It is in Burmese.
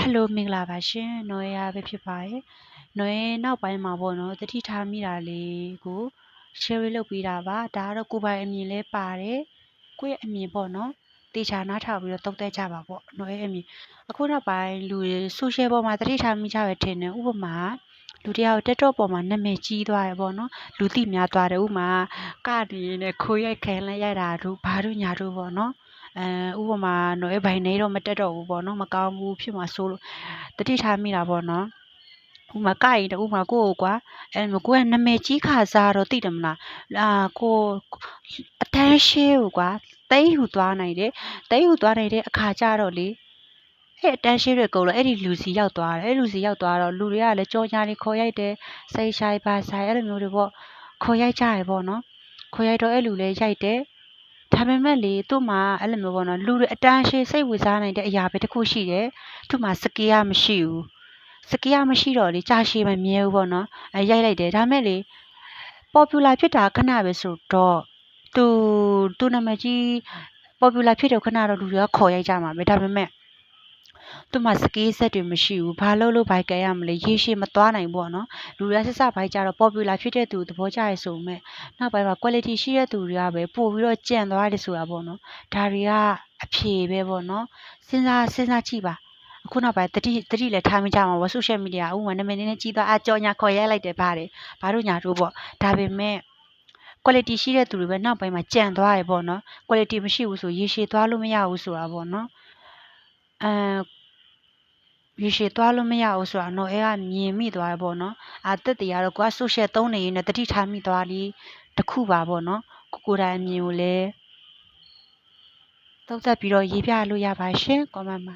Hello မင်္ဂလာပါရှင်။နော်ရပဲဖြစ်ပါတယ်။နော်ရနောက်ပိုင်းမှာပေါ့နော်တတိထားမိတာလေးကို share လုပ်ပေးတာပါ။ဒါကတော့ကိုယ်ပိုင်အမြင်လဲပါတယ်။ကိုယ့်ရဲ့အမြင်ပေါ့နော်။တေချာနားထောင်ပြီးတော့သုံးသပ်ကြပါပေါ့။နော်ရဲ့အမြင်အခုနောက်ပိုင်းလူတွေ social ပေါ်မှာတတိထားမိကြပဲထင်တယ်။ဥပမာလူတယောက်တက်တော့ပေါ်မှာနာမည်ကြီးသွားတယ်ပေါ့နော်။လူသိများသွားတယ်ဥပမာကနေနဲ့ခိုးရိုက်ခံလိုက်ရတာတို့ဘာတို့ညာတို့ပေါ့နော်။ဥပမာနော်ရဲ့ဘိုင်နေတော့မတက်တော့ဘူးပေါ့နော်မကောင်းဘူးဖြစ်မှာဆိုလို့တတိထားမိတာပေါ့နော်ဥမာကိုက်ဥမာကိုကွာကိုကနာမည်ကြီးခါစားတော့သိတယ်မလားကိုအတန်းရှင်းကိုကွာတိတ်ဟူသွားနိုင်တယ်တိတ်ဟူသွားနိုင်တဲ့အခါကျတော့လေအတန်းရှင်းတွေကုန်လို့အဲ့ဒီလူစီရောက်သွားတယ်အဲ့လူစီရောက်သွားတော့လူတွေကလည်းကြောညာနေခေါ်ရိုက်တယ်စိတ်ဆိုင်ပါဆိုင်အဲ့လိုမျိုးတွေပေါ့ခေါ်ရိုက်ကြရပေါ့နော်ခေါ်ရိုက်တော့အဲ့လူလည်းရိုက်တယ်ဒါပေမဲ့လေသူ့မှာအဲ့လိုမျိုးပေါ့နော်လူတွေအတန်းရှင်းစိတ်ဝင်စားနိုင်တဲ့အရာပဲတစ်ခုရှိတယ်သူ့မှာစကေးကမရှိဘူးစကေးကမရှိတော့လေကြာရှည်မမြဲဘူးပေါ့နော်ရိုက်လိုက်တယ်ဒါမဲ့လေ popular ဖြစ်တာခဏပဲဆိုတော့သူနာမည်ကြီး popular ဖြစ်တော့ခဏတော့လူတွေကခေါ်ရိုက်ကြမှာပဲဒါပေမဲ့သူ့မှာစကေးဆက်တွေမရှိဘူးဘာလို့ဘိုက်ကဲရမလဲရေရှည်မသွားနိုင်ဘူးပေါ့နော်လူတွေကစစဘိုက်ကြတော့ popular ဖြစ်တဲ့သူသဘောကျရဆိုမဲ့နောက်ပိုင်းမှာ quality ရှိတဲ့သူတွေကပဲပို့ပြီးတော့ကြံ့သွားတယ်ဆိုတာပေါ့နော်ဒါတွေကအဖြေပဲပေါ့နော်စဉ်းစားကြည့်ပါအခုနောက်ပိုင်းတတိလည်းထားမိကြမှာပေါ့ social media ဥပမာနာမည်နဲ့ကြီးသွားကြော်ညာခေါ်ရိုက်လိုက်တယ်ဘာတို့ညာတို့ပေါ့ဒါပေမဲ့ quality ရှိတဲ့သူတွေပဲနောက်ပိုင်းမှာကြံ့သွားတယ်ပေါ့နော် quality မရှိဘူးဆိုရေရှည်သွားလို့မရဘူးဆိုတာပေါ့နော်ရေရှည်သွားလို့မရဘူးဆိုတာတော့အဲကမြင်မိသွားတယ်ပေါ့နော်တက်တရားတော့ကိုက social သုံးနေရင်လည်းတတိထားမိသွားလိတခုပါပေါ့နော်ကိုယ်တိုင်အမြင်ကိုလည်းသုံးသပ်ပြီးတော့ရေးပြလို့ရပါရှင် comment မှာ